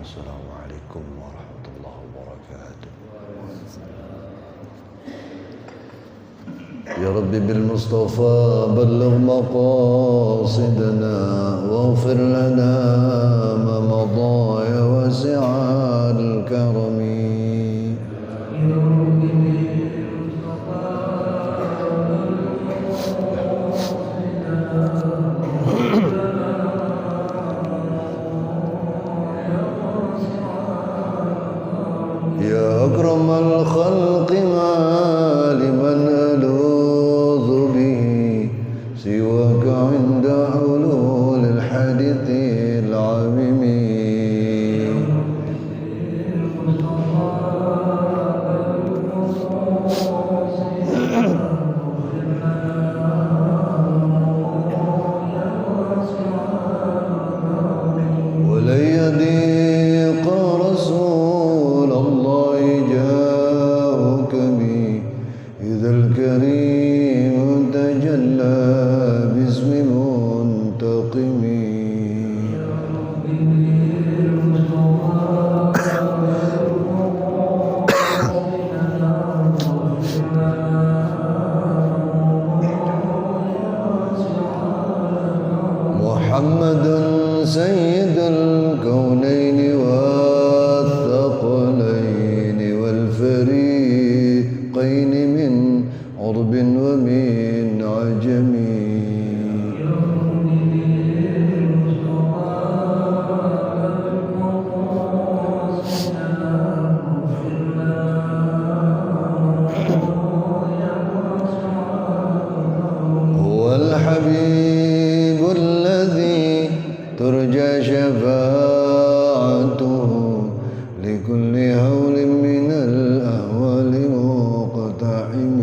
السلام عليكم ورحمة الله وبركاته. يا ربي بالمصطفى بلغ مقاصدنا واغفر لنا ما مضى يا واسع الكرم. يا أكرم الخلق ما لمن ألوذ به سواك عند حلول الحادث العميم. ولن يضيق رسول الله جاءك بي إذا الكريم تجلى باسم منتقم. محمد سيد الكونين والثقلين والفريقين من عرب ومن عجم. هو الحبيب الذي ترجى شفاعته لكل هول من الأهوال مقتحم.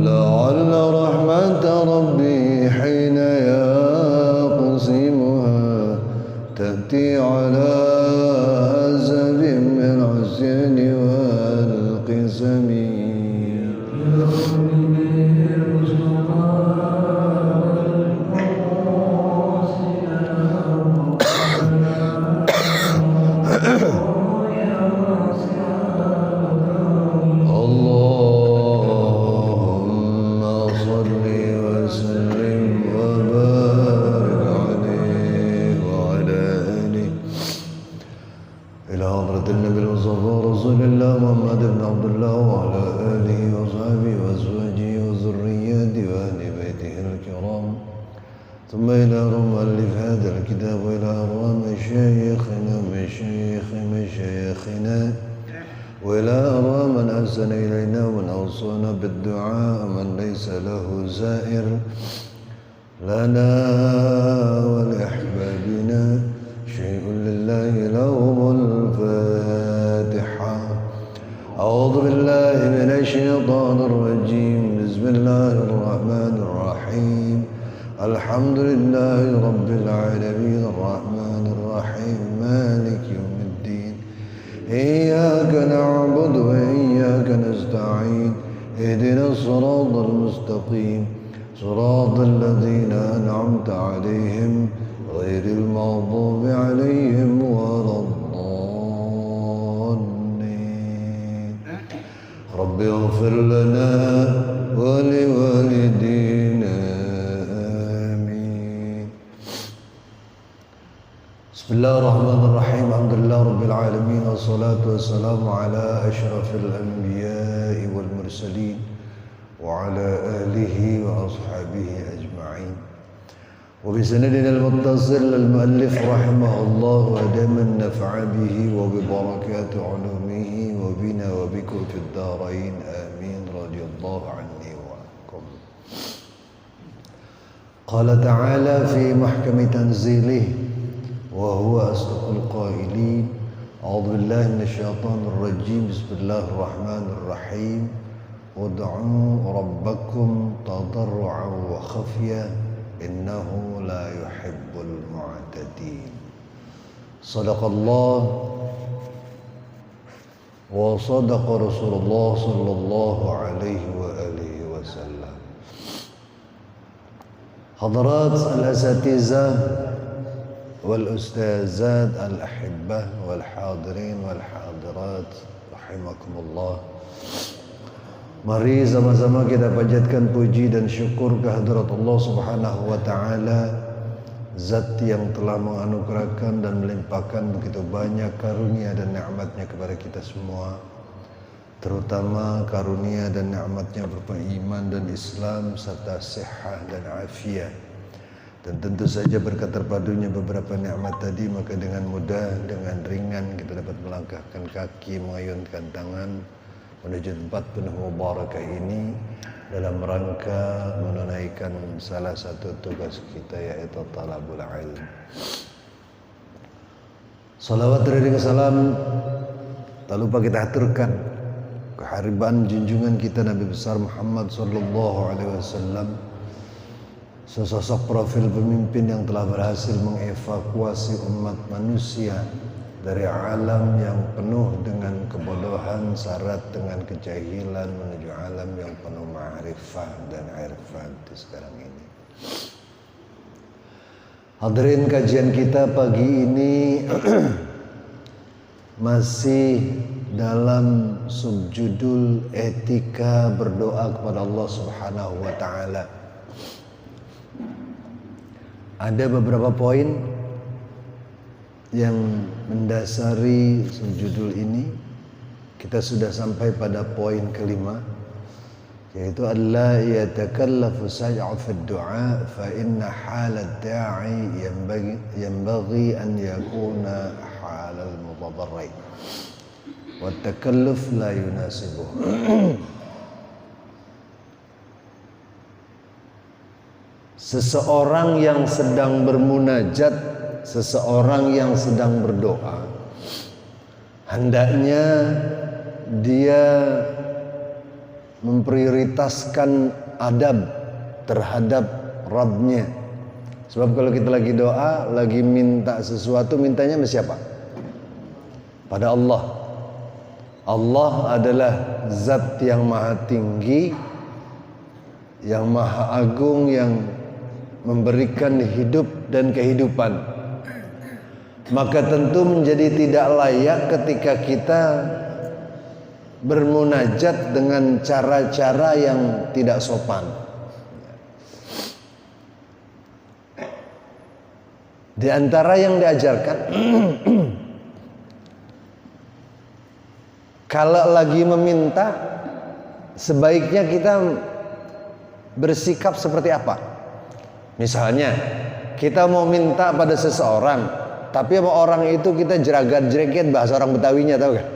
لعل رحمة ربي حين يقسمها تأتي على أزب من عصيان والقسم. اللهم صل وسلم وبارك عليه وعلى آله إلى حضرة النبي المصطفى رسول الله محمد بن عبد الله وعلى آله وصحبه وأزواجه وذرياته وأهل بيته الكرام، ثم إلى مؤلف هذا الكتاب وإلى أرواح مشايخنا وإلى أرواح من أحسن إلينا ومن أوصانا بالدعاء من ليس له زائر لنا ولأحبابنا شيء لله لهم الفاتحة. أعوذ بالله من الشيطان الرجيم. بسم الله الرحمن الرحيم. الحمد لله رب العالمين الرحمن الرحيم مالك يوم الدين. إياك نعبد وإياك نستعين. اهدنا الصراط المستقيم صراط الذين أنعمت عليهم غير المغضوب عليهم ولا الضالين. رب اغفر لنا ولوالدينا آمين. بسم الله الرحمن الرحيم. الحمد لله رب العالمين والصلاة والسلام على أشرف الأنبياء والمرسلين وعلى آله وأصحابه أجمعين. وبسندنا المتصل للمؤلف رحمه الله ودائما نفع به وببركات علومه وبنا وبكم في الدارين آمين رضي الله عني وعنكم. قال تعالى في محكم تنزيله وهو أصدق القائلين. أعوذ بالله من الشيطان الرجيم. بسم الله الرحمن الرحيم. ادعوا ربكم تضرعا وخفيا إنه لا يحب المعتدين. صدق الله wa sadaqa Rasulullah sallallahu alaihi wa alihi wasallam. Hadirat al-asatizah wal ustazat al-ahibbah wal hadirin wal hadirat rahimakumullah. Mari sama-sama kita panjatkan puji dan syukur kehadirat Allah Subhanahu wa taala, Zat yang telah menganugerahkan dan melimpahkan begitu banyak karunia dan nikmat-Nya kepada kita semua, terutama karunia dan nikmat-Nya berupa iman dan Islam serta sehat dan afiat. Dan tentu saja berkat terpadunya beberapa nikmat tadi, maka dengan mudah, dengan ringan kita dapat melangkahkan kaki, mengayunkan tangan menuju tempat penuh mubarakah ini dalam rangka menunaikan salah satu tugas kita, yaitu talabul ilm. Salawat dan salam tak lupa kita aturkan kehariban junjungan kita Nabi besar Muhammad sallallahu alaihi wasallam, sesosok profil pemimpin yang telah berhasil mengevakuasi umat manusia dari alam yang penuh dengan kebodohan, syarat dengan kejahilan, menuju alam yang penuh ma'rifah dan irfan di sekarang ini. Hadirin, kajian kita pagi ini masih dalam subjudul etika berdoa kepada Allah Subhanahu wa taala. Ada beberapa poin yang mendasari subjudul ini. Kita sudah sampai pada poin kelima, yaitu alla yatakallafu saj'a fi du'a fa inna halad da'i yanbaghi an yakuna halal mutadarri wa takalluf la yunasibuhu. Seseorang yang sedang bermunajat, seseorang yang sedang berdoa, hendaknya dia memprioritaskan adab terhadap Rabb-Nya. Sebab kalau kita lagi doa, lagi minta sesuatu, mintanya sama siapa? Pada Allah. Allah adalah zat yang maha tinggi, yang maha agung, yang memberikan hidup dan kehidupan. Maka tentu menjadi tidak layak ketika kita bermunajat dengan cara-cara yang tidak sopan. Di antara yang diajarkan, kalau lagi meminta, sebaiknya kita bersikap seperti apa? Misalnya, kita mau minta pada seseorang, tapi sama orang itu kita jeragat-jeragat, bahasa orang Betawinya, tahu gak?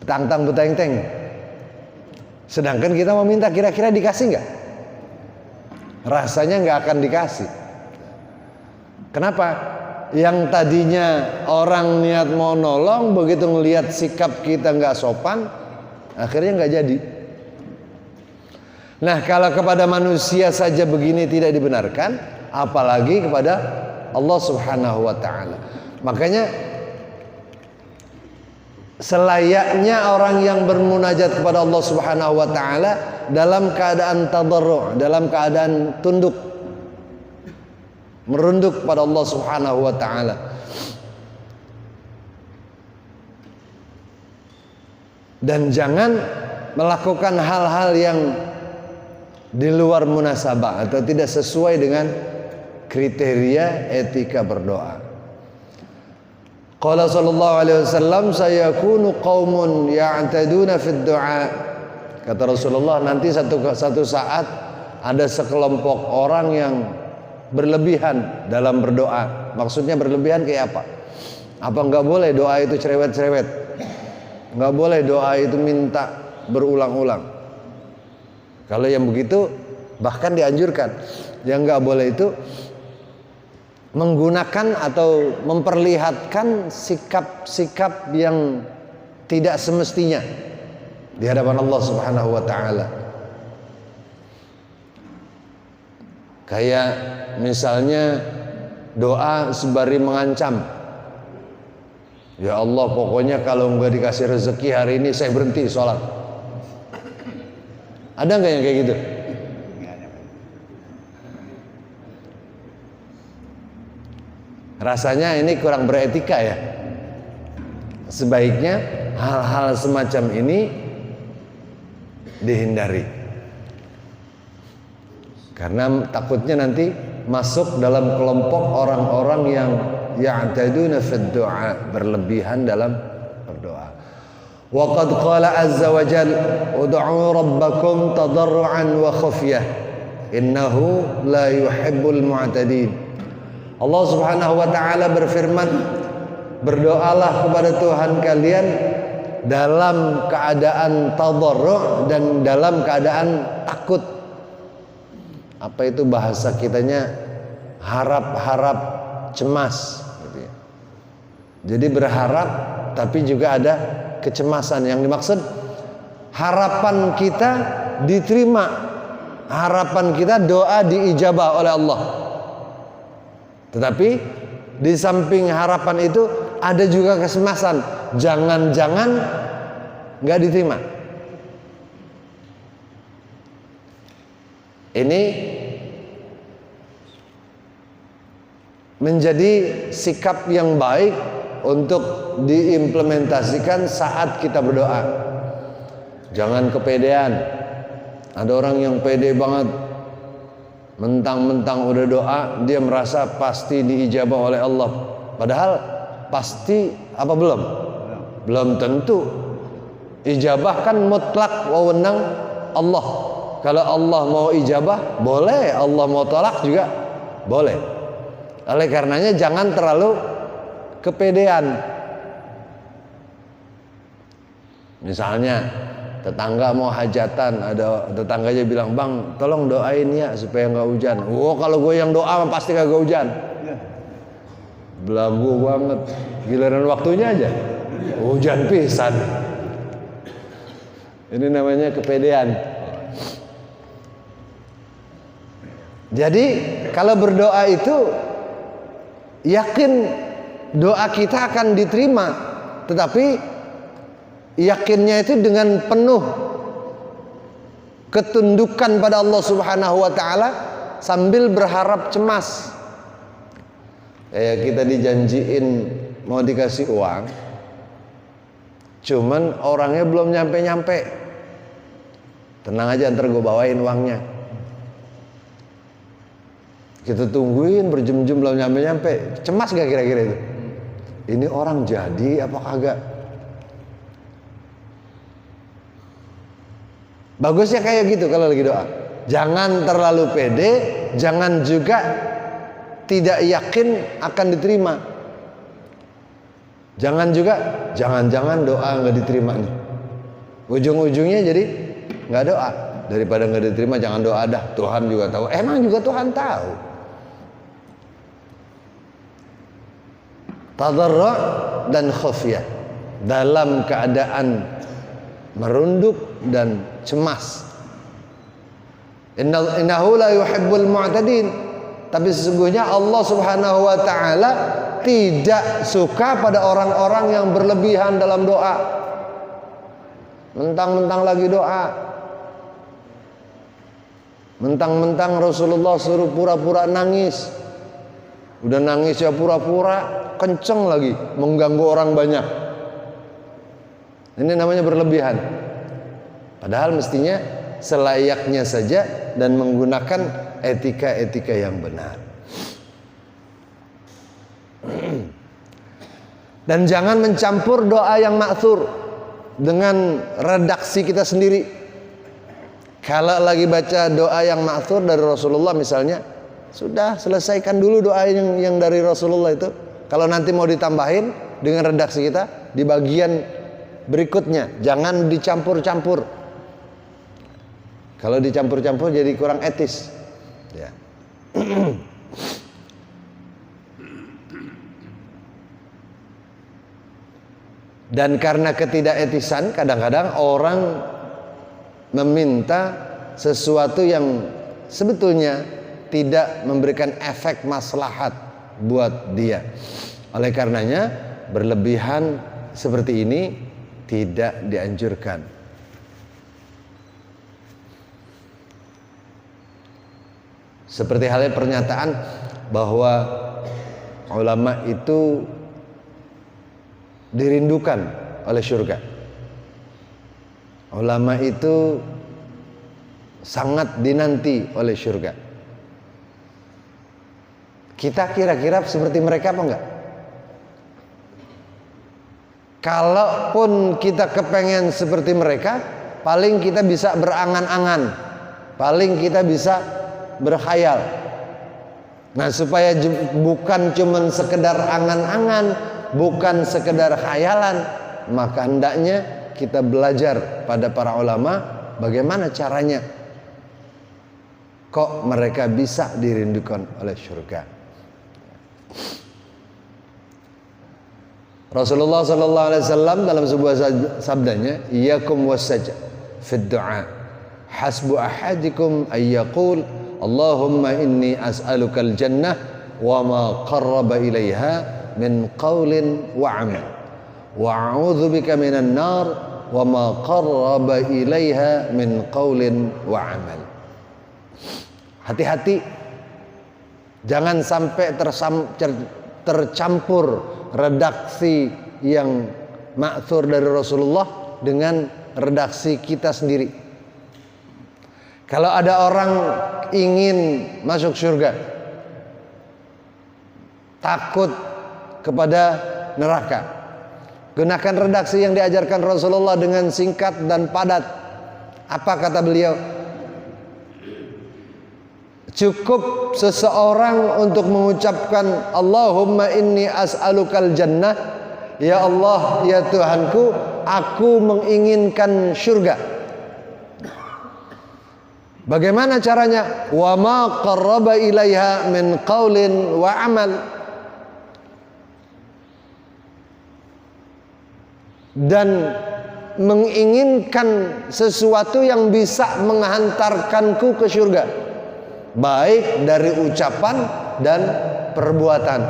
Tang-tang beteng-teng. Sedangkan kita mau minta, kira-kira dikasih gak? Rasanya gak akan dikasih. Kenapa? Yang tadinya orang niat mau nolong, begitu ngelihat sikap kita gak sopan, akhirnya gak jadi. Nah, kalau kepada manusia saja begini tidak dibenarkan, apalagi kepada Allah Subhanahu wa taala. Makanya selayaknya orang yang bermunajat kepada Allah Subhanahu wa taala dalam keadaan tadarru', dalam keadaan tunduk, merunduk pada Allah Subhanahu wa taala. Dan jangan melakukan hal-hal yang di luar munasabah atau tidak sesuai dengan kriteria etika berdoa. Qala sallallahu alaihi wasallam, sayakunu qaumun ya'taduna fid du'a. Kata Rasulullah, nanti satu saat ada sekelompok orang yang berlebihan dalam berdoa. Maksudnya berlebihan kayak apa? Apa enggak boleh doa itu cerewet-cerewet? Enggak boleh doa itu minta berulang-ulang. Kalau yang begitu bahkan dianjurkan. Yang enggak boleh itu menggunakan atau memperlihatkan sikap-sikap yang tidak semestinya di hadapan Allah Subhanahu wa taala. Kayak misalnya doa sembari mengancam. Ya Allah, pokoknya kalau nggak dikasih rezeki hari ini saya berhenti sholat. Ada nggak yang kayak gitu? Rasanya ini kurang beretika ya. Sebaiknya hal-hal semacam ini dihindari, karena takutnya nanti masuk dalam kelompok orang-orang yang ya'taduna fid du'a, berlebihan dalam berdoa. Wa qad qala azza wa jalla ud'u rabbakum tadarruan wa khufyah innahu la yuhibbul mu'tadin. Allah Subhanahu wa taala berfirman, berdoalah kepada Tuhan kalian dalam keadaan tadarru' dan dalam keadaan takut. Apa itu bahasa kitanya? Harap-harap cemas gitu ya. Jadi berharap tapi juga ada kecemasan. Yang dimaksud harapan kita diterima, harapan kita doa diijabah oleh Allah. Tetapi di samping harapan itu ada juga kecemasan, jangan-jangan nggak diterima. Ini menjadi sikap yang baik untuk diimplementasikan saat kita berdoa. Jangan kepedean. Ada orang yang pede banget, mentang-mentang udah doa dia merasa pasti diijabah oleh Allah. Padahal pasti apa belum? Belum tentu. Ijabah kan mutlak wewenang Allah. Kalau Allah mau ijabah boleh, Allah mau tolak juga boleh. Oleh karenanya jangan terlalu kepedean. Misalnya tetangga mau hajatan, ada tetangganya bilang, "Bang, tolong doain ya supaya nggak hujan." Oh, kalau gue yang doa pasti kagak hujan. Belagu banget. Giliran waktunya aja hujan pisan. Ini namanya kepedean. Jadi kalau berdoa itu yakin doa kita akan diterima, tetapi yakinnya itu dengan penuh ketundukan pada Allah Subhanahu wa taala sambil berharap cemas. Kita dijanjiin mau dikasih uang, cuman orangnya belum nyampe-nyampe. Tenang aja, ntar gue bawain uangnya. Kita tungguin berjam-jam belum nyampe-nyampe. Cemas gak kira-kira itu? Ini orang jadi apa kagak? Bagusnya kayak gitu kalau lagi doa. Jangan terlalu pede, jangan juga tidak yakin akan diterima. Jangan juga, jangan-jangan doa nggak diterima nih. Ujung-ujungnya jadi nggak doa. Daripada nggak diterima jangan doa dah. Tuhan juga tahu. Emang juga Tuhan tahu. Tadarru' dan khufyah, dalam keadaan merunduk dan cemas. Innahu la yuhibbul mu'tadin. Tapi sesungguhnya Allah Subhanahu wa taala tidak suka pada orang-orang yang berlebihan dalam doa. Mentang-mentang lagi doa, mentang-mentang Rasulullah suruh pura-pura nangis. Udah nangis ya pura-pura, kenceng lagi, mengganggu orang banyak. Ini namanya berlebihan. Padahal mestinya selayaknya saja dan menggunakan etika-etika yang benar. Dan jangan mencampur doa yang ma'thur dengan redaksi kita sendiri. Kalau lagi baca doa yang ma'thur dari Rasulullah misalnya, sudah selesaikan dulu doa yang dari Rasulullah itu. Kalau nanti mau ditambahin dengan redaksi kita di bagian berikutnya, jangan dicampur-campur. Kalau dicampur-campur jadi kurang etis. Ya. Dan karena ketidaketisan, kadang-kadang orang meminta sesuatu yang sebetulnya tidak memberikan efek maslahat buat dia. Oleh karenanya berlebihan seperti ini tidak dianjurkan. Seperti halnya pernyataan bahwa ulama itu dirindukan oleh surga. Ulama itu sangat dinanti oleh surga. Kita kira-kira seperti mereka apa enggak? Kalaupun kita kepengen seperti mereka, paling kita bisa berangan-angan, paling kita bisa berkhayal. Nah, supaya bukan cuman sekedar angan-angan, bukan sekedar khayalan, maka hendaknya kita belajar pada para ulama bagaimana caranya kok mereka bisa dirindukan oleh surga. Rasulullah sallallahu alaihi wasallam dalam sebuah sabdanya, "Iyyakum was-sajda fid du'a. Hasbu ahadikum ay yaqul Allahumma inni as'alukal jannah wa ma qarraba ilaiha min qaulin wa amal. Wa a'udzu bika minan nar wa ma qarraba ilaiha min qaulin wa amal." Hati-hati, jangan sampai tercampur redaksi yang ma'thur dari Rasulullah dengan redaksi kita sendiri. Kalau ada orang ingin masuk surga, takut kepada neraka, gunakan redaksi yang diajarkan Rasulullah dengan singkat dan padat. Apa kata beliau? Cukup seseorang untuk mengucapkan Allahumma inni as'alukal jannah, ya Allah, ya Tuhanku, aku menginginkan surga. Bagaimana caranya? Wa ma qarraba ilaiha min qaulin wa amal. Dan menginginkan sesuatu yang bisa menghantarkanku ke surga, baik dari ucapan dan perbuatan.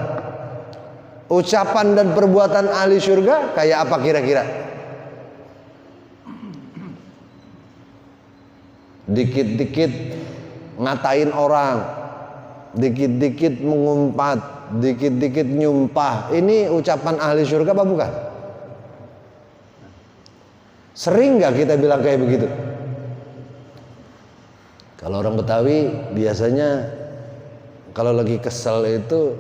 Ucapan dan perbuatan ahli surga kayak apa kira-kira? Dikit-dikit ngatain orang, dikit-dikit mengumpat, dikit-dikit nyumpah. Ini ucapan ahli surga apa bukan? Sering gak kita bilang kayak begitu? Kalau orang Betawi biasanya kalau lagi kesel itu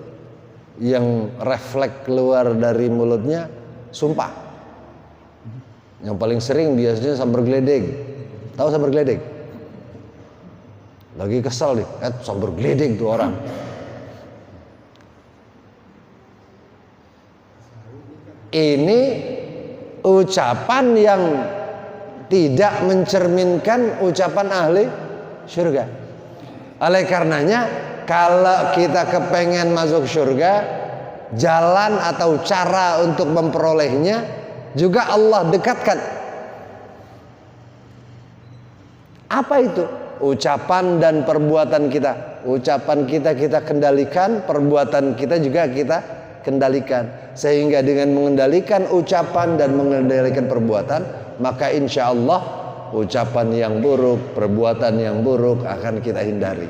yang refleks keluar dari mulutnya sumpah. Yang paling sering biasanya sambar geledeg. Tahu sambar geledeg? Lagi kesel nih, sambar geledeg tuh orang. Ini ucapan yang tidak mencerminkan ucapan ahli surga. Oleh karenanya, kalau kita kepengen masuk surga, jalan atau cara untuk memperolehnya juga Allah dekatkan. Apa itu? Ucapan dan perbuatan kita. Ucapan kita kendalikan, perbuatan kita juga kita kendalikan. Sehingga dengan mengendalikan ucapan dan mengendalikan perbuatan, maka insya Allah ucapan yang buruk, perbuatan yang buruk akan kita hindari.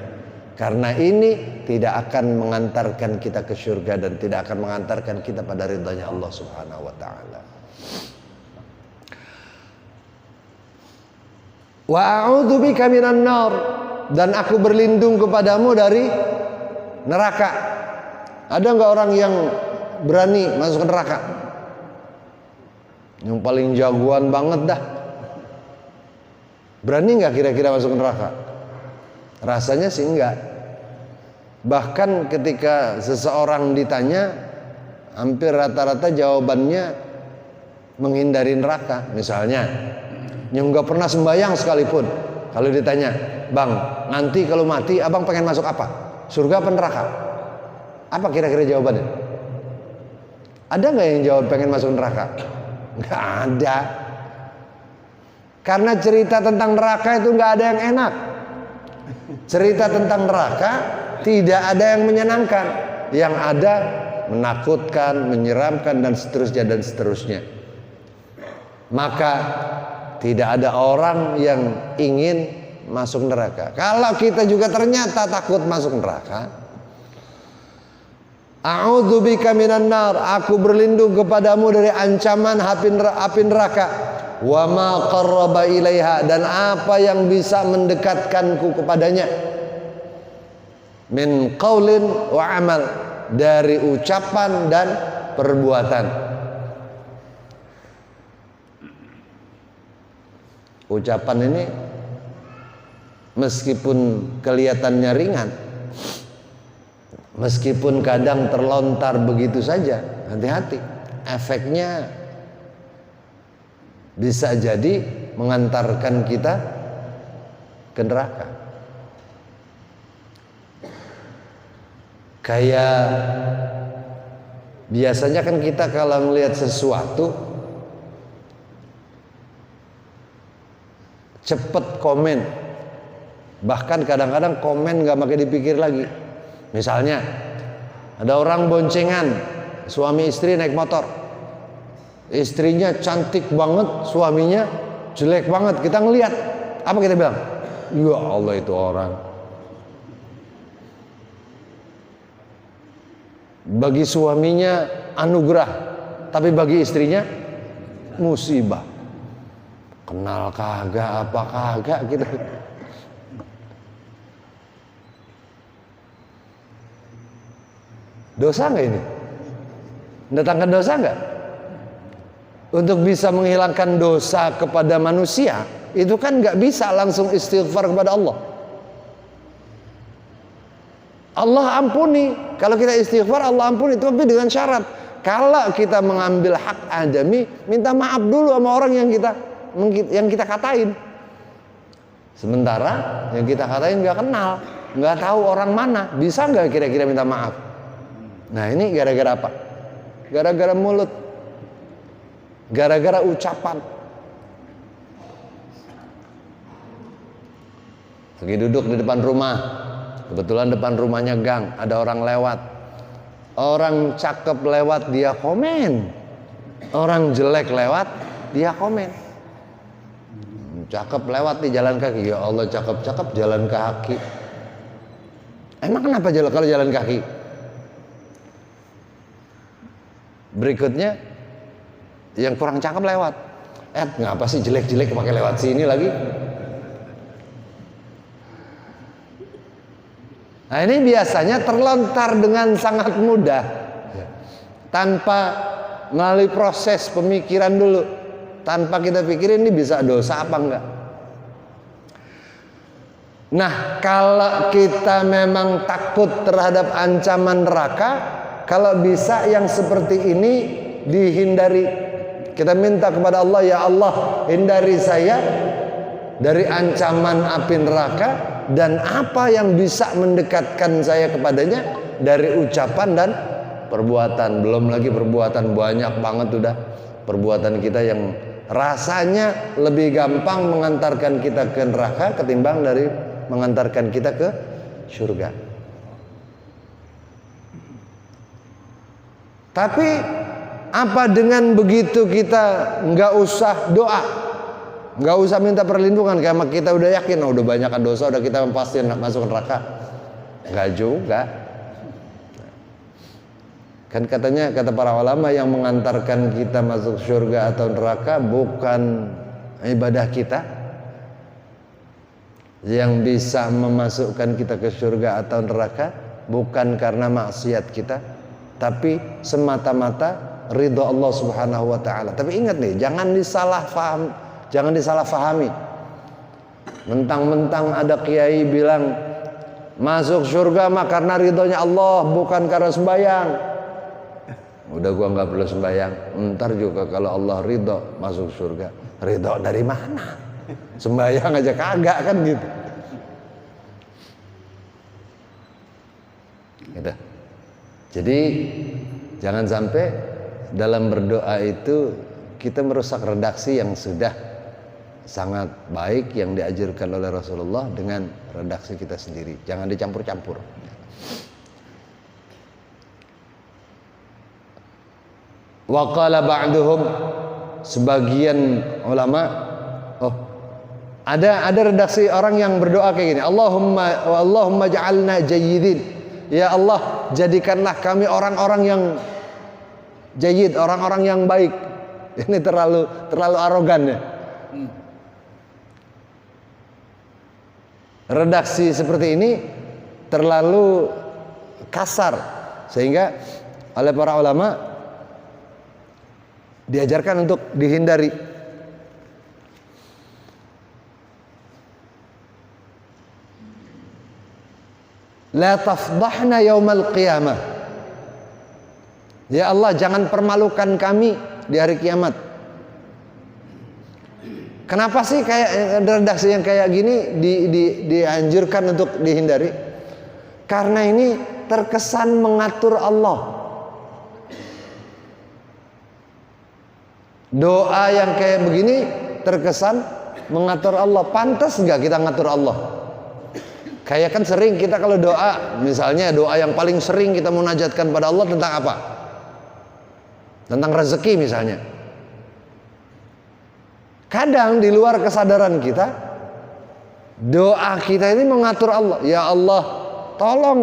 Karena ini tidak akan mengantarkan kita ke surga dan tidak akan mengantarkan kita pada ridhanya Allah Subhanahu wa taala. Wa a'udzu bika minan nar, dan aku berlindung kepadamu dari neraka. Ada enggak orang yang berani masuk neraka? Yang paling jagoan banget dah. Berani enggak kira-kira masuk neraka? Rasanya sih enggak. Bahkan ketika seseorang ditanya, hampir rata-rata jawabannya menghindari neraka. Misalnya, yang enggak pernah sembahyang sekalipun, kalau ditanya, "Bang, nanti kalau mati abang pengen masuk apa? Surga apa neraka?" Apa kira-kira jawabannya? Ada enggak yang jawab pengen masuk neraka? Enggak ada. Karena cerita tentang neraka itu enggak ada yang enak. Cerita tentang neraka tidak ada yang menyenangkan. Yang ada menakutkan, menyeramkan dan seterusnya. Maka tidak ada orang yang ingin masuk neraka. Kalau kita juga ternyata takut masuk neraka, a'udzubika minan nar, aku berlindung kepadamu dari ancaman api neraka. Wa ma qarraba ilaiha, dan apa yang bisa mendekatkanku kepadanya. Min qaulin wa amal, dari ucapan dan perbuatan. Ucapan ini meskipun kelihatannya ringan, meskipun kadang terlontar begitu saja, hati-hati, efeknya bisa jadi mengantarkan kita ke neraka. Kayak biasanya kan kita kalau melihat sesuatu cepet komen, bahkan kadang-kadang komen gak pakai dipikir lagi. Misalnya ada orang boncengan, suami istri naik motor, istrinya cantik banget, suaminya jelek banget. Kita ngelihat, apa kita bilang? Ya Allah, itu orang. Bagi suaminya anugerah, tapi bagi istrinya musibah. Kenal kagak, apa kagak gitu. Dosa nggak ini? Mendatangkan dosa nggak? Untuk bisa menghilangkan dosa kepada manusia, itu kan nggak bisa langsung istighfar kepada Allah. Allah ampuni. Kalau kita istighfar, Allah ampuni, tapi dengan syarat. Kalau kita mengambil hak adami, minta maaf dulu sama orang yang kita katain. Sementara yang kita katain nggak kenal, nggak tahu orang mana, bisa nggak kira-kira minta maaf? Nah, ini gara-gara apa? Gara-gara mulut, gara-gara ucapan. Lagi duduk di depan rumah, kebetulan depan rumahnya gang, ada orang lewat. Orang cakep lewat, dia komen. Orang jelek lewat, dia komen. Cakep lewat di jalan kaki, ya Allah cakep-cakep jalan kaki. Emang kenapa kalau jalan kaki? Berikutnya yang kurang cakep lewat. Ngapa sih jelek-jelek pakai lewat sini lagi? Nah, ini biasanya terlontar dengan sangat mudah, tanpa melalui proses pemikiran dulu, tanpa kita pikirin ini bisa dosa apa enggak. Nah, kalau kita memang takut terhadap ancaman neraka, kalau bisa yang seperti ini dihindari. Kita minta kepada Allah, ya Allah, hindari saya dari ancaman api neraka, dan apa yang bisa mendekatkan saya kepadanya dari ucapan dan perbuatan. Belum lagi perbuatan, banyak banget udah perbuatan kita yang rasanya lebih gampang mengantarkan kita ke neraka ketimbang dari mengantarkan kita ke surga. Tapi apa dengan begitu kita nggak usah doa, nggak usah minta perlindungan, karena kita udah yakin, udah banyak dosa, udah kita pasti masuk neraka? Nggak juga. Kan katanya, kata para ulama, yang mengantarkan kita masuk surga atau neraka bukan ibadah kita. Yang bisa memasukkan kita ke surga atau neraka bukan karena maksiat kita, tapi semata-mata ridho Allah Subhanahu wa taala. Tapi ingat nih, jangan disalah fahami. Mentang-mentang ada kiai bilang masuk surga mah karena ridhonya Allah, bukan karena sembahyang. Udah gua nggak perlu sembahyang, ntar juga kalau Allah ridho masuk surga. Ridho dari mana? Sembahyang aja kagak kan gitu. Gitu. Jadi jangan sampai dalam berdoa itu kita merusak redaksi yang sudah sangat baik yang diajarkan oleh Rasulullah dengan redaksi kita sendiri. Jangan dicampur-campur. Wa qala ba'duhum, sebagian ulama, ada redaksi orang yang berdoa kayak gini, Allahumma ja'alna jayyidin. Ya Allah, jadikanlah kami orang-orang yang jayyid, orang-orang yang baik. Ini terlalu arogan ya. Redaksi seperti ini terlalu kasar, sehingga oleh para ulama diajarkan untuk dihindari. La tafdahna yaumal qiyamah. Ya Allah, jangan permalukan kami di hari kiamat. Kenapa sih kayak redaksi yang kayak gini dianjurkan untuk dihindari? Karena ini terkesan mengatur Allah. Doa yang kayak begini terkesan mengatur Allah. Pantas nggak kita ngatur Allah? Kayak kan sering kita kalau doa, misalnya doa yang paling sering kita munajatkan pada Allah tentang apa? Tentang rezeki misalnya. Kadang di luar kesadaran kita, doa kita ini mengatur Allah. Ya Allah, tolong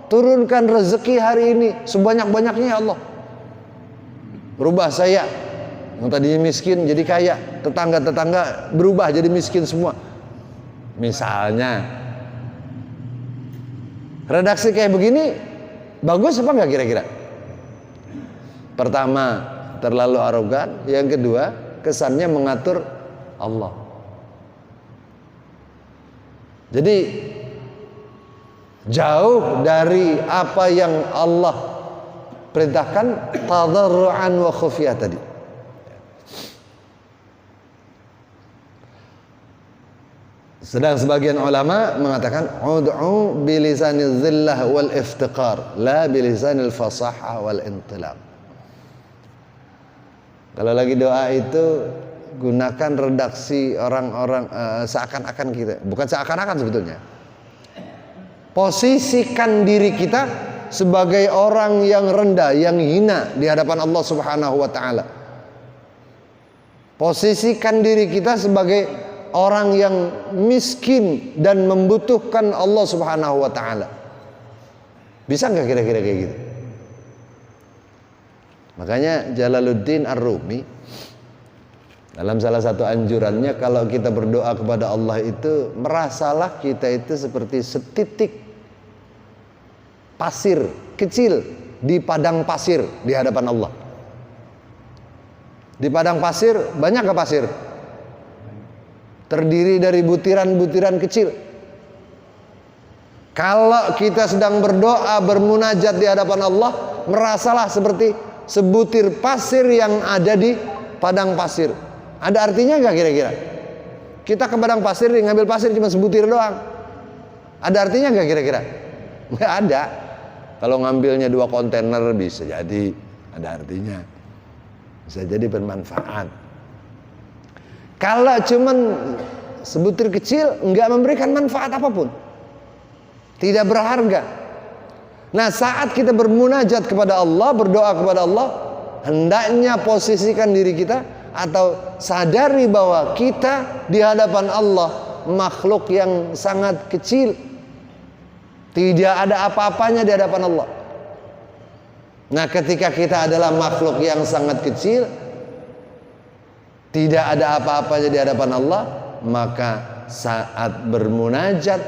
turunkan rezeki hari ini sebanyak-banyaknya ya Allah. Rubah saya yang tadinya miskin jadi kaya, tetangga-tetangga berubah jadi miskin semua. Misalnya, redaksi kayak begini bagus apa enggak kira-kira? Pertama, terlalu arogan. Yang kedua, kesannya mengatur Allah. Jadi jauh dari apa yang Allah perintahkan, tadarruan wa khufiyah tadi. Sedang sebagian ulama mengatakan ud'u bilisanil zillah wal iftiqar, la bilisanil fasahah wal intilaq. Kalau lagi doa itu gunakan redaksi orang-orang seakan-akan kita, bukan seakan-akan sebetulnya. Posisikan diri kita sebagai orang yang rendah, yang hina di hadapan Allah Subhanahu wa taala. Posisikan diri kita sebagai orang yang miskin dan membutuhkan Allah Subhanahu wa taala. Bisa nggak kira-kira kayak gitu? Makanya Jalaluddin Ar-Rumi dalam salah satu anjurannya, kalau kita berdoa kepada Allah itu merasalah kita itu seperti setitik pasir kecil di padang pasir di hadapan Allah. Di padang pasir banyak gak pasir? Terdiri dari butiran-butiran kecil. Kalau kita sedang berdoa, bermunajat di hadapan Allah, merasalah seperti sebutir pasir yang ada di padang pasir. Ada artinya gak kira-kira? Kita ke padang pasir ngambil pasir cuma sebutir doang. Ada artinya gak kira-kira? Gak ada. Kalau ngambilnya 2 kontainer bisa jadi ada artinya. Bisa jadi bermanfaat. Kalau cuman sebutir kecil, nggak memberikan manfaat apapun, tidak berharga. Nah, saat kita bermunajat kepada Allah, berdoa kepada Allah, hendaknya posisikan diri kita atau sadari bahwa kita di hadapan Allah makhluk yang sangat kecil, tidak ada apa-apanya di hadapan Allah. Nah, ketika kita adalah makhluk yang sangat kecil, tidak ada apa-apanya di hadapan Allah, maka saat bermunajat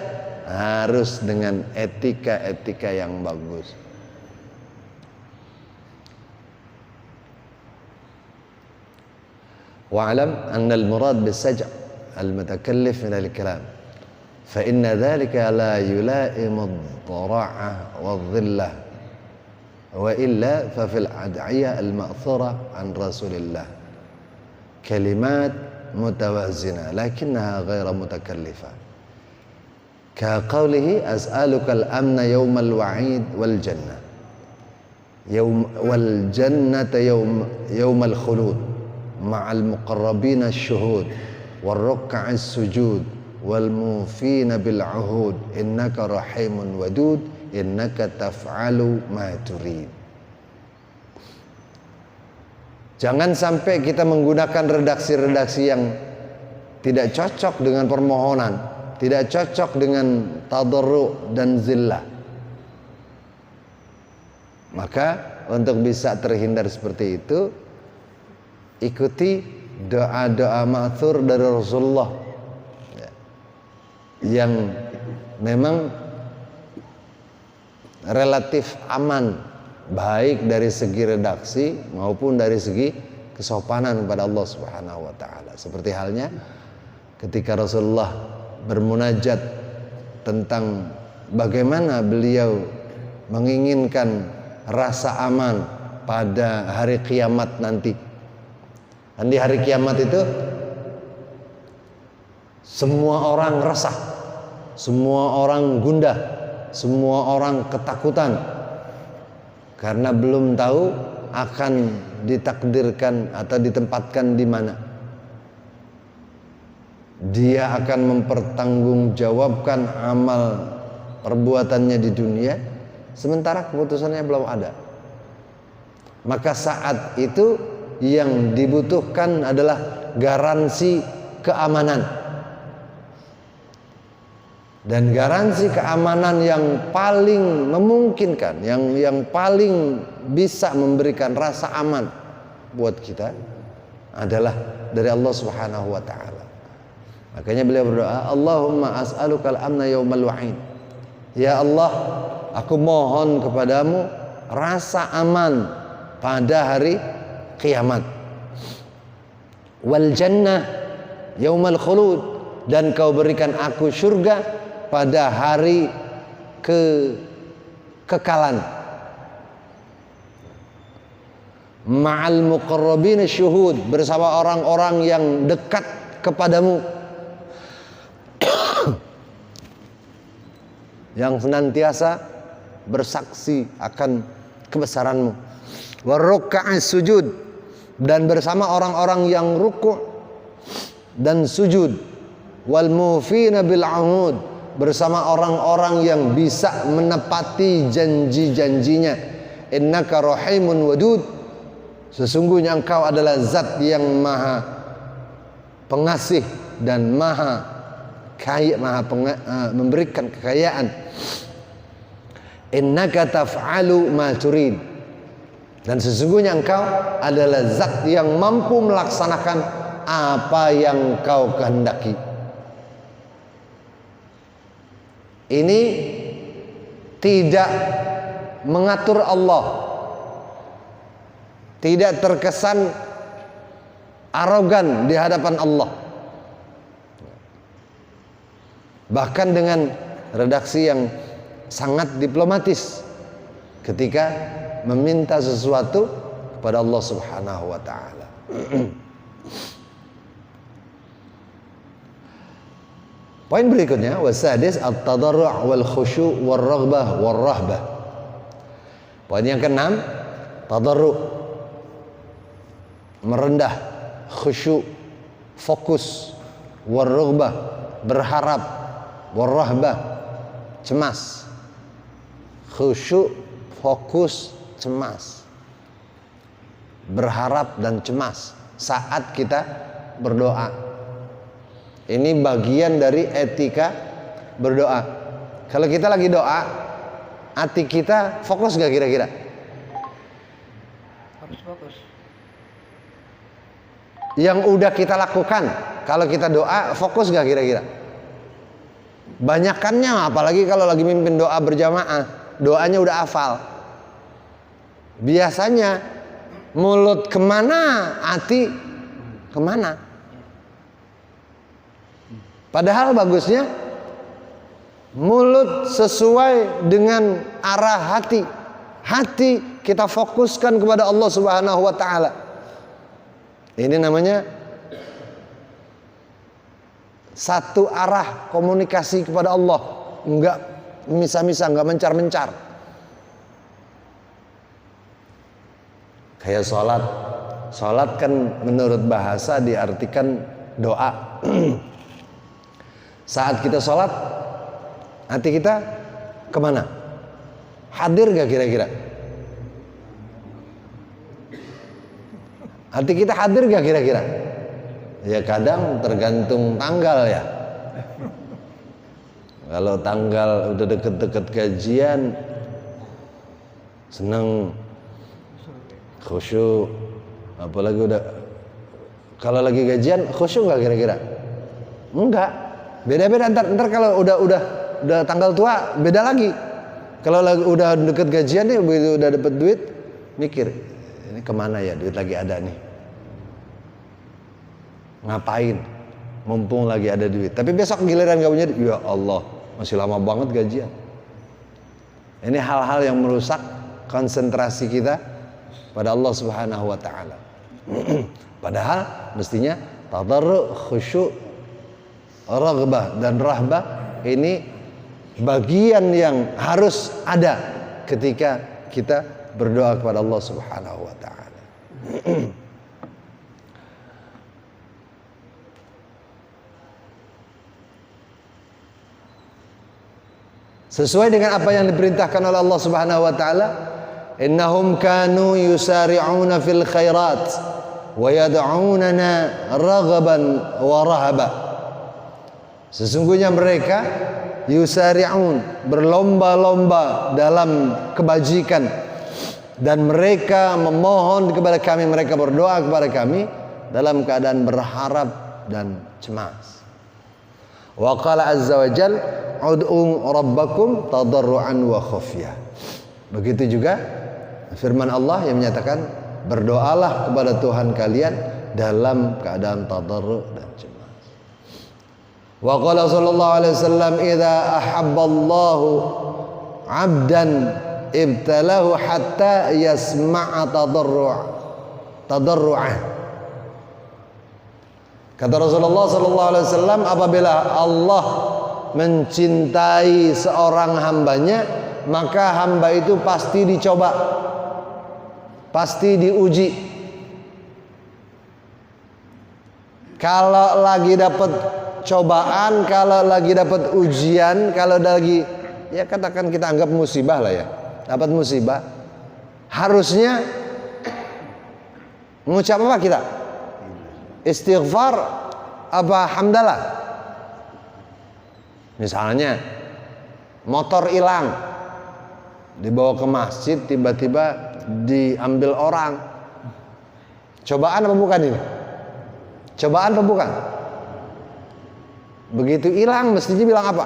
harus dengan etika-etika yang bagus. Wa'lam anna al-murad bis-saj'a al-mutakallif min al-kalam, fa inna dhalika la yula'imu ad-dara'ah wad-dhillah, wa illa fa fil ad'iyah al-ma'thura an Rasulillah kalimat mutawazina lakinnaha ghaira mutakallifah, ka qawlihi as'aluka al-amna yawmal wa'id wal jannah wal jannata yawmal khulud ma'al muqarrabina ash-shuhud wal ruk'a as-sujud wal mufina bil 'uhud innaka rahimun wadud innaka taf'alu ma turid. Jangan sampai kita menggunakan redaksi-redaksi yang tidak cocok dengan permohonan, tidak cocok dengan tadarru dan zillah. Maka untuk bisa terhindar seperti itu, ikuti doa-doa ma'thur dari Rasulullah yang memang relatif aman, baik dari segi redaksi maupun dari segi kesopanan kepada Allah Subhanahu wa taala. Seperti halnya ketika Rasulullah bermunajat tentang bagaimana beliau menginginkan rasa aman pada hari kiamat nanti. Dan di hari kiamat itu semua orang resah, semua orang gundah, semua orang ketakutan karena belum tahu akan ditakdirkan atau ditempatkan di mana. Dia akan mempertanggungjawabkan amal perbuatannya di dunia, sementara keputusannya belum ada. Maka saat itu yang dibutuhkan adalah garansi keamanan. Dan garansi keamanan yang paling memungkinkan, yang paling bisa memberikan rasa aman buat kita adalah dari Allah Subhanahu wa taala. Makanya beliau berdoa, Allahumma as'alukal amna yaumal wa'id. Ya Allah, aku mohon kepadamu rasa aman pada hari kiamat. Wal jannah yaumal khulud, dan kau berikan aku surga pada hari kekekalan. Ma'al muqarrabin syuhud, bersama orang-orang yang dekat kepadamu, yang senantiasa bersaksi akan kebesaranmu. Waruka'is sujud, dan bersama orang-orang yang ruku' dan sujud. Wal mufina bil ahud, bersama orang-orang yang bisa menepati janji-janjinya. Innaka rahimun wadud, sesungguhnya engkau adalah zat yang maha pengasih dan maha kaya, memberikan kekayaan. Innaka taf'alu ma turid, dan sesungguhnya engkau adalah zat yang mampu melaksanakan apa yang kau kehendaki. Ini tidak mengatur Allah, tidak terkesan arogan di hadapan Allah. Bahkan dengan redaksi yang sangat diplomatis ketika meminta sesuatu kepada Allah Subhanahu wa taala. Poin berikutnya, wasadis at-tadarru' wal khusyu' wal raghbah wal rahbah. Poin yang keenam, tadarru', merendah, khusyuk, fokus, wal raghbah, berharap, wal rahbah, cemas. Khusyuk, fokus, cemas, berharap dan cemas saat kita berdoa. Ini bagian dari etika berdoa. Kalau kita lagi doa, hati kita fokus gak kira-kira? Harus fokus. Yang udah kita lakukan, kalau kita doa, fokus gak kira-kira? Banyakannya, apalagi kalau lagi mimpin doa berjamaah, doanya udah hafal. Biasanya mulut kemana, hati kemana. Padahal bagusnya mulut sesuai dengan arah hati. Hati kita fokuskan kepada Allah Subhanahu wa taala. Ini namanya satu arah komunikasi kepada Allah, enggak misah-misah, enggak mencar-mencar. Kayak sholat. Sholat kan menurut bahasa diartikan doa. Saat kita sholat, hati kita kemana? Hadir gak kira-kira? Hati kita hadir gak kira-kira? Ya kadang tergantung tanggal ya. Kalau tanggal udah deket-deket kajian, seneng, khusyuk. Apalagi udah, kalau lagi gajian khusyuk gak kira-kira? Enggak. Beda-beda. Ntar kalau udah tanggal tua beda lagi. Kalau udah deket gajian nih, begitu udah dapet duit, mikir, ini kemana ya duit lagi ada nih? Ngapain? Mumpung lagi ada duit. Tapi besok giliran gak punya duit, ya Allah, masih lama banget gajian. Ini hal-hal yang merusak konsentrasi kita pada Allah Subhanahu wa taala. Padahal mestinya tadarru', khusyuk, raghbah dan rahbah ini bagian yang harus ada ketika kita berdoa kepada Allah Subhanahu wa taala. Sesuai dengan apa yang diperintahkan oleh Allah Subhanahu wa taala, innahum kanu yusari'una fil khairat wa yad'unana raghaban wa rahaba. Sesungguhnya mereka yusari'un, berlomba-lomba dalam kebajikan, dan mereka memohon kepada kami, mereka berdoa kepada kami dalam keadaan berharap dan cemas. Wa qala azza wa jalla ud'u rabbakum tadarruan wa khufyah. Begitu juga firman Allah yang menyatakan berdoalah kepada Tuhan kalian dalam keadaan tadarru dan cemas. Wa qala sallallahu alaihi wasallam idza ahabballahu 'abdan ibtalahu hatta yasma'a tadarru'ah. Kata Rasulullah sallallahu alaihi wasallam, apabila Allah mencintai seorang hambanya, maka hamba itu pasti dicoba, pasti diuji. Kalau lagi dapat cobaan, kalau lagi dapat ujian, kalau lagi, ya katakan kita anggap musibah lah ya, dapat musibah, harusnya mengucap apa kita? Istighfar apa hamdalah? Misalnya motor hilang, dibawa ke masjid, tiba-tiba diambil orang. Cobaan apa bukan ini? Cobaan apa bukan? Begitu hilang mestinya bilang apa?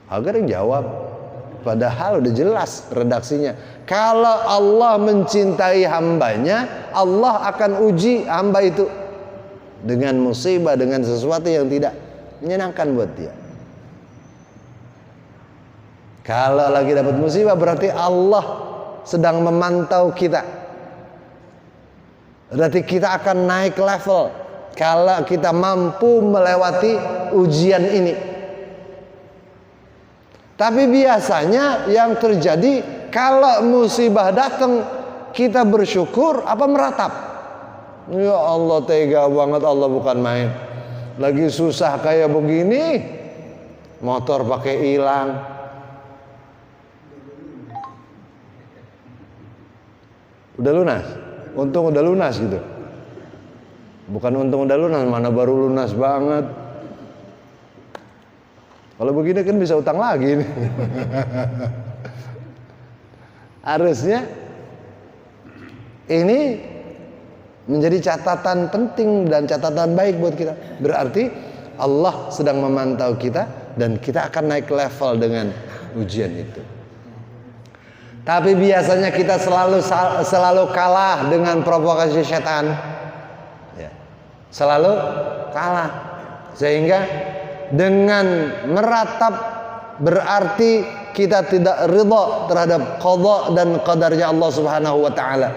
Agar yang jawab. Padahal udah jelas redaksinya. Kalau Allah mencintai hambanya, Allah akan uji hamba itu dengan musibah, dengan sesuatu yang tidak menyenangkan buat dia. Kalau lagi dapat musibah berarti Allah sedang memantau kita. Berarti kita akan naik level kalau kita mampu melewati ujian ini. Tapi biasanya yang terjadi kalau musibah datang, kita bersyukur apa meratap? Ya Allah, tega banget, Allah bukan main. Lagi susah kayak begini, motor pakai hilang. Udah lunas? Untung udah lunas gitu. Bukan untung udah lunas, mana baru lunas banget. Kalau begini kan bisa utang lagi nih. Harusnya ini menjadi catatan penting dan catatan baik buat kita. Berarti Allah sedang memantau kita dan kita akan naik level dengan ujian itu. Tapi biasanya kita selalu kalah dengan provokasi setan. Ya. Selalu kalah. Sehingga dengan meratap berarti kita tidak ridha terhadap qada dan qadarnya Allah Subhanahu wa taala.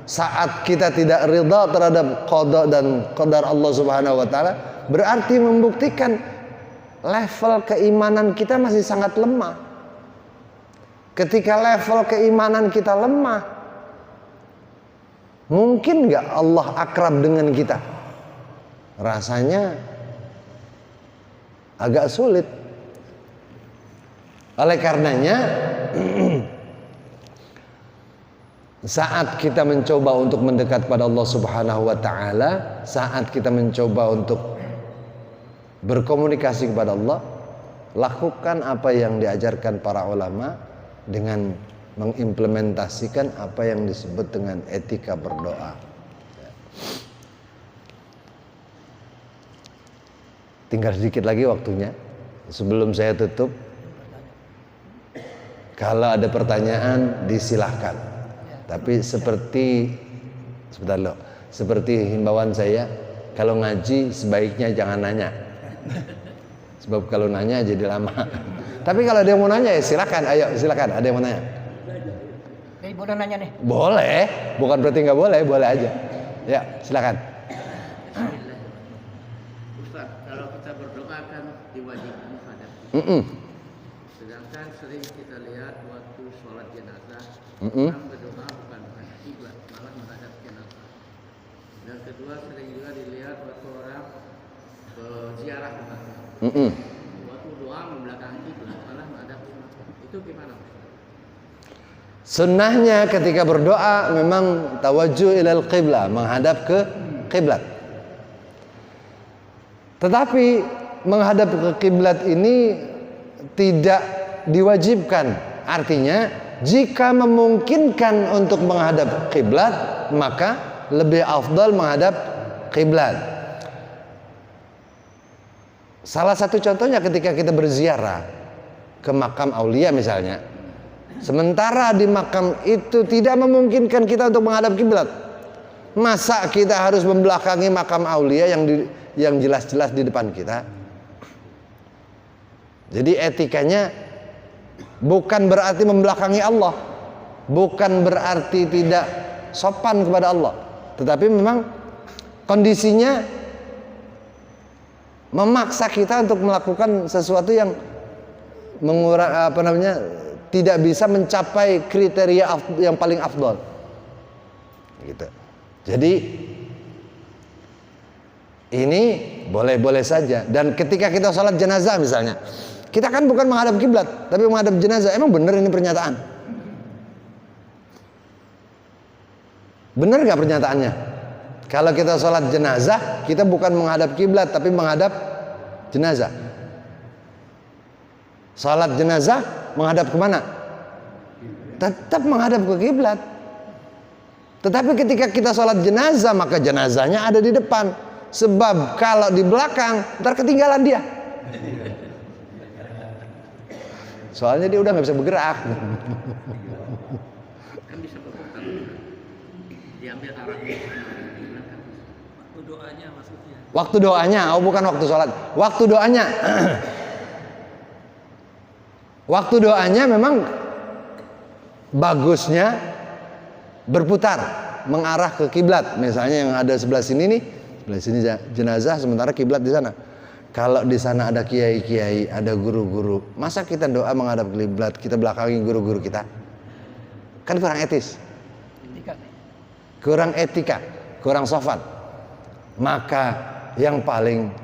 Saat kita tidak ridha terhadap qada dan qadar Allah Subhanahu wa taala, berarti membuktikan level keimanan kita masih sangat lemah. Ketika level keimanan kita lemah, mungkin nggak Allah akrab dengan kita? Rasanya agak sulit. Oleh karenanya saat kita mencoba untuk mendekat pada Allah Subhanahu wa taala, saat kita mencoba untuk berkomunikasi kepada Allah, lakukan apa yang diajarkan para ulama dengan mengimplementasikan apa yang disebut dengan etika berdoa. Tinggal sedikit lagi waktunya. Sebelum saya tutup, kalau ada pertanyaan disilahkan. Tapi seperti himbauan saya, kalau ngaji sebaiknya jangan nanya. Sebab kalau nanya jadi lama. Tapi kalau ada yang mau nanya ya silakan, ayo silakan. Ada yang mau nanya? Boleh nanya nih? Boleh, bukan berarti nggak boleh, boleh aja. Ya silakan. Ustaz, kalau kita berdoa kan diwajibkan menghadap. Sedangkan sering kita lihat waktu sholat jenazah, orang berdoa bukan menghadap kiblat, malah menghadap jenazah. Dan kedua sering juga dilihat waktu orang berziarah ke makam. Waktu doa membelakangi kiblat, malah menghadap jenazah. Itu gimana, Ustaz? Sunnahnya ketika berdoa memang tawajjuh ilal qiblah, menghadap ke kiblat. Tetapi menghadap ke kiblat ini tidak diwajibkan. Artinya jika memungkinkan untuk menghadap kiblat, maka lebih afdal menghadap kiblat. Salah satu contohnya ketika kita berziarah ke makam aulia misalnya, sementara di makam itu tidak memungkinkan kita untuk menghadap kiblat, masa kita harus membelakangi makam aulia yang jelas-jelas di depan kita? Jadi etikanya bukan berarti membelakangi Allah, bukan berarti tidak sopan kepada Allah, tetapi memang kondisinya memaksa kita untuk melakukan sesuatu yang tidak bisa mencapai kriteria yang paling afdol. Gitu. Jadi ini boleh-boleh saja. Dan ketika kita sholat jenazah misalnya, kita kan bukan menghadap kiblat, tapi menghadap jenazah. Emang benar ini pernyataan? Benar gak pernyataannya? Kalau kita sholat jenazah, kita bukan menghadap kiblat, tapi menghadap jenazah. Sholat jenazah menghadap kemana? Tetap menghadap ke kiblat. Tetapi ketika kita sholat jenazah, maka jenazahnya ada di depan. Sebab kalau di belakang, ntar ketinggalan dia. Soalnya dia udah nggak bisa bergerak. Kan bisa berputar. Diambil arahnya. Waktu doanya maksudnya. Waktu doanya, oh bukan waktu sholat. Waktu doanya. Waktu doanya memang bagusnya berputar mengarah ke kiblat. Misalnya yang ada sebelah sini nih, sebelah sini jenazah, sementara kiblat di sana. Kalau di sana ada kiai-kiai, ada guru-guru, masa kita doa menghadap kiblat, kita belakangi guru-guru kita? Kan kurang etis, kurang etika, kurang sopan. Maka yang paling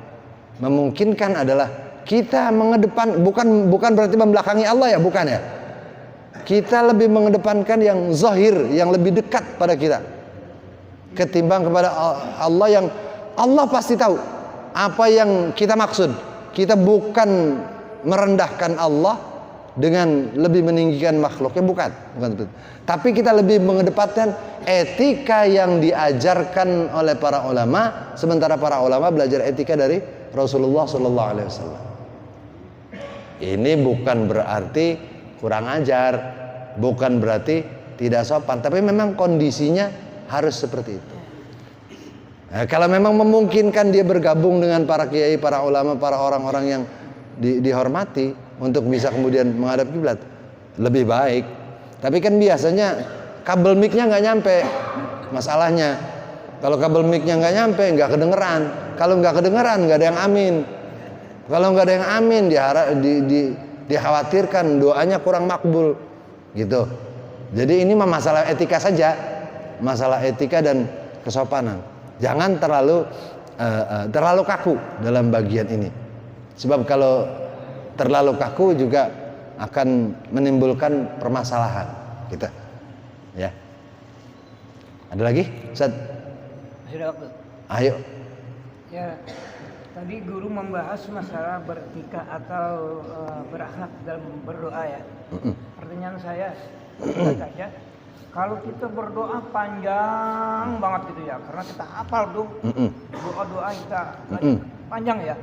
memungkinkan adalah kita mengedepan, bukan berarti membelakangi Allah ya, bukan ya. Kita lebih mengedepankan yang zahir, yang lebih dekat pada kita, ketimbang kepada Allah yang Allah pasti tahu apa yang kita maksud. Kita bukan merendahkan Allah dengan lebih meninggikan makhluknya, bukan. Tapi kita lebih mengedepankan etika yang diajarkan oleh para ulama, sementara para ulama belajar etika dari Rasulullah SAW. Ini bukan berarti kurang ajar, bukan berarti tidak sopan, tapi memang kondisinya harus seperti itu. Nah, kalau memang memungkinkan dia bergabung dengan para kiai, para ulama, para orang-orang yang dihormati untuk bisa kemudian menghadap kiblat, lebih baik. Tapi kan biasanya kabel mic-nya nggak nyampe. Masalahnya kalau kabel mic-nya nggak nyampe, nggak kedengeran. Kalau nggak kedengeran, nggak ada yang amin. Kalau nggak ada yang amin, dikhawatirkan doanya kurang makbul, gitu. Jadi ini mah masalah etika saja, masalah etika dan kesopanan. Jangan terlalu kaku dalam bagian ini. Sebab kalau terlalu kaku juga akan menimbulkan permasalahan, gitu. Ya. Ada lagi, Ustaz? Masih ada waktu. Ayo. Ya, tadi guru membahas masalah beretika atau berakhlak dalam berdoa ya. Pertanyaan saya saja, kalau kita berdoa panjang banget gitu ya, karena kita hafal tuh doa-doa kita panjang ya.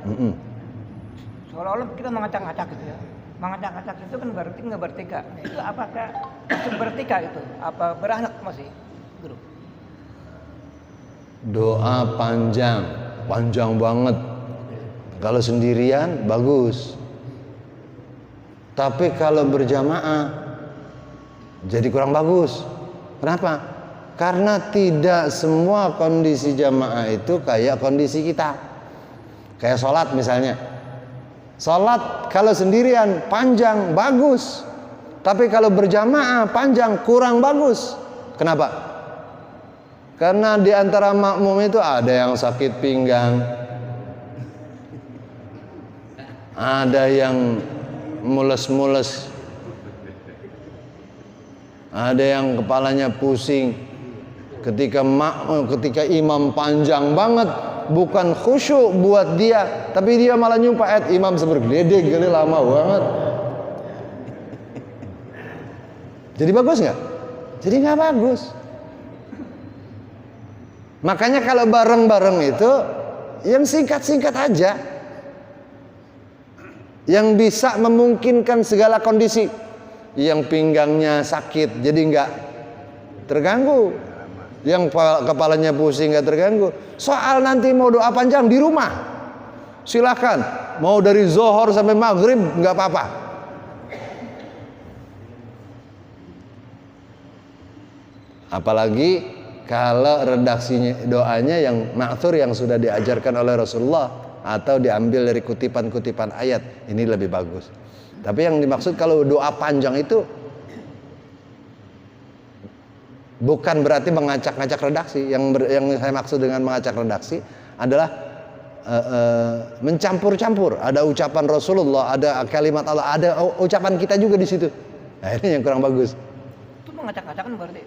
Seolah-olah kita mengacak-ngacak gitu ya. Mengacak-ngacak itu kan berarti nggak bertika. Itu apakah masih bertika itu? Apa berakhlak masih, guru? Doa panjang banget. Kalau sendirian bagus. Tapi kalau berjamaah jadi kurang bagus. Kenapa? Karena tidak semua kondisi jamaah itu kayak kondisi kita. Kayak sholat misalnya. Sholat kalau sendirian panjang bagus. Tapi kalau berjamaah panjang kurang bagus. Kenapa? Karena di antara makmum itu ada yang sakit pinggang, ada yang mules-mules, ada yang kepalanya pusing. Ketika imam panjang banget, bukan khusyuk buat dia, tapi dia malah nyumpah imam sebergeledek kali, lama banget. Jadi bagus nggak? Jadi nggak bagus. Makanya kalau bareng-bareng itu yang singkat-singkat aja, yang bisa memungkinkan segala kondisi. Yang pinggangnya sakit jadi nggak terganggu, yang kepalanya pusing nggak terganggu. Soal nanti mau doa panjang di rumah, silakan. Mau dari zuhur sampai maghrib nggak apa-apa. Apalagi kalau redaksinya doanya yang ma'thur yang sudah diajarkan oleh Rasulullah atau diambil dari kutipan-kutipan ayat, ini lebih bagus. Tapi yang dimaksud kalau doa panjang itu bukan berarti mengacak-ngacak redaksi. Yang saya maksud dengan mengacak redaksi adalah mencampur-campur. Ada ucapan Rasulullah, ada kalimat Allah, ada ucapan kita juga di situ. Nah, ini yang kurang bagus. Itu mengacak-ngacakan berarti.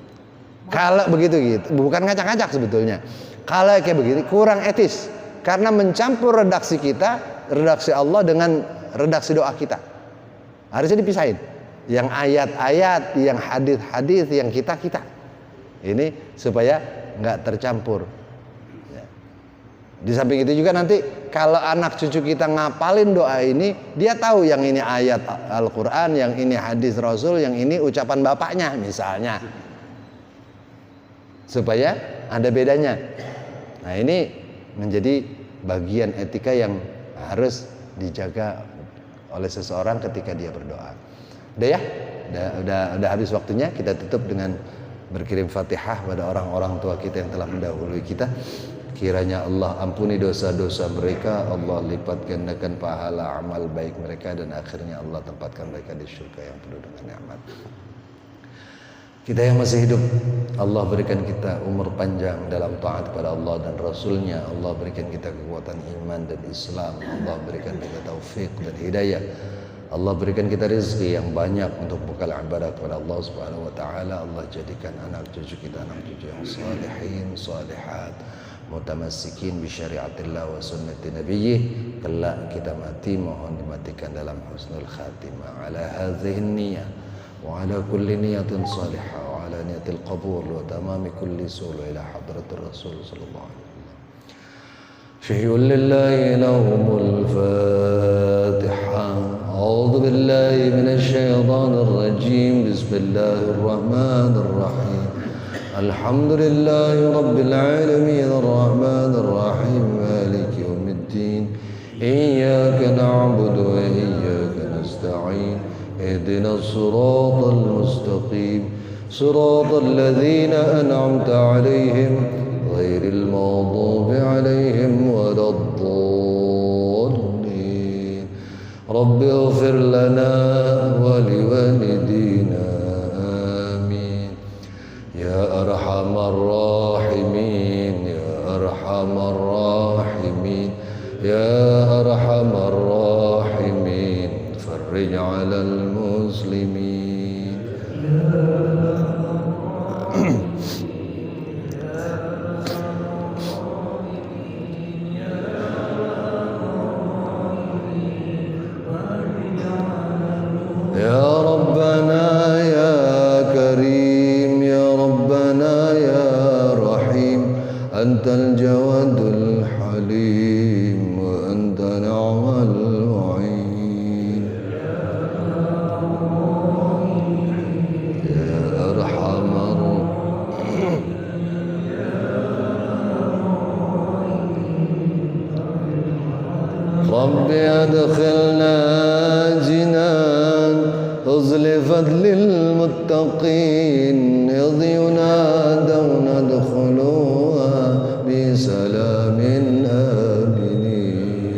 Kalau begitu gitu, bukan ngacak-ngacak sebetulnya. Kalau kayak begitu kurang etis, karena mencampur redaksi kita, redaksi Allah dengan redaksi doa kita. Harusnya dipisahin. Yang ayat-ayat, yang hadis-hadis, yang kita. Ini supaya nggak tercampur. Ya. Di samping itu juga nanti kalau anak cucu kita ngapalin doa ini, dia tahu yang ini ayat Al-Quran, yang ini hadis Rasul, yang ini ucapan bapaknya misalnya. Supaya ada bedanya. Nah, ini menjadi bagian etika yang harus dijaga oleh seseorang ketika dia berdoa. Udah ya? Udah habis waktunya. Kita tutup dengan berkirim Fatihah pada orang-orang tua kita yang telah mendahului kita. Kiranya Allah ampuni dosa-dosa mereka, Allah lipat gandakan pahala amal baik mereka, dan akhirnya Allah tempatkan mereka di surga yang penuh dengan nikmat. Kita yang masih hidup, Allah berikan kita umur panjang dalam taat kepada Allah dan Rasulnya. Allah berikan kita kekuatan iman dan Islam. Allah berikan kita taufik dan hidayah. Allah berikan kita rezeki yang banyak untuk bekal ibadah kepada Allah Subhanahu wa taala. Allah jadikan anak cucu kita anak cucu yang salihin, salihat, mutamassikin bi syariatillah wa sunnati nabiyyih. Kelak kita mati mohon dimatikan dalam husnul khatimah. Ala hadhihi niyyah وعلى كل نية صالحة وعلى نية القبول وتمام كل سول إلى حضرة الرسول صلى الله عليه وسلم. شيء لله لهم الفاتحة. أعوذ بالله من الشيطان الرجيم. بسم الله الرحمن الرحيم. الحمد لله رب العالمين الرحمن الرحيم مالك يوم الدين. إياك نعبد وإياك نستعين. اهدنا الصراط المستقيم صراط الذين أنعمت عليهم غير المغضوب عليهم ولا الضالين. رب اغفر لنا ولوالدينا آمين يا أرحم الراحمين يا أرحم الراحمين يا أرحم الراحمين. فرج على المسلمين. أنت الجواد الحليم وأنت نعم المعين يا أرحم رب أدخلنا جنان أزلفت للمتقين إذ ينادون ادخلوها بسلام آمنين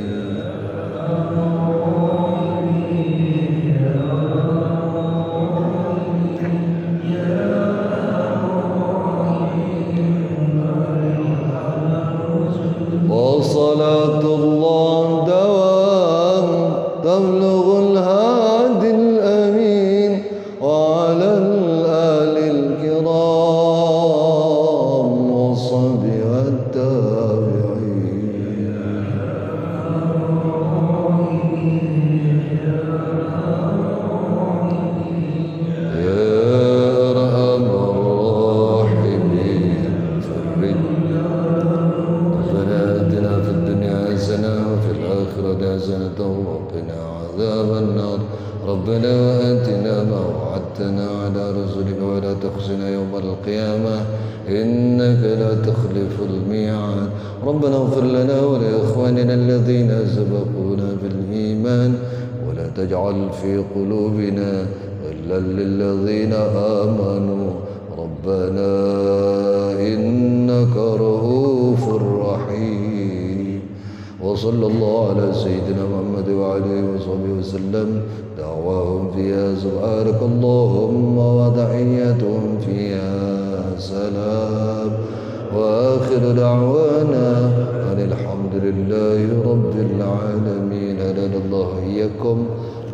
وصلاة الله دوام تبلغ الهادي الأمين وعلى الآل الكرام والصحب والتابعين يا أرحم الراحمين فرج ربنا آتنا في الدنيا حسنة وفي الآخرة حسنة وقنا عذاب النار ربنا وآتنا ما وعدتنا على رسلك ولا تخزنا يوم القيامة إنك لا تخلف الميعاد ربنا اغفر لنا ولإخواننا الذين سبقونا بالإيمان ولا تجعل في قلوبنا غلا للذين آمنوا ربنا إنك رؤوف رحيم وصلى الله على سيدنا محمد وعلى آله وصحبه وسلم دعواهم فيها سبحانك اللهم وتحياتهم فيها سلام وآخر دعوانا أن الحمد لله رب العالمين هدانا الله إياكم.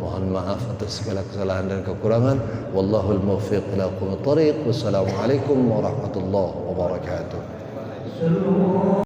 Mohon maaf atas segala kesalahan dan kekurangan. Wallahul muwaffiq ila aqwamit thoriq. Wassalamualaikum warahmatullahi wabarakatuh.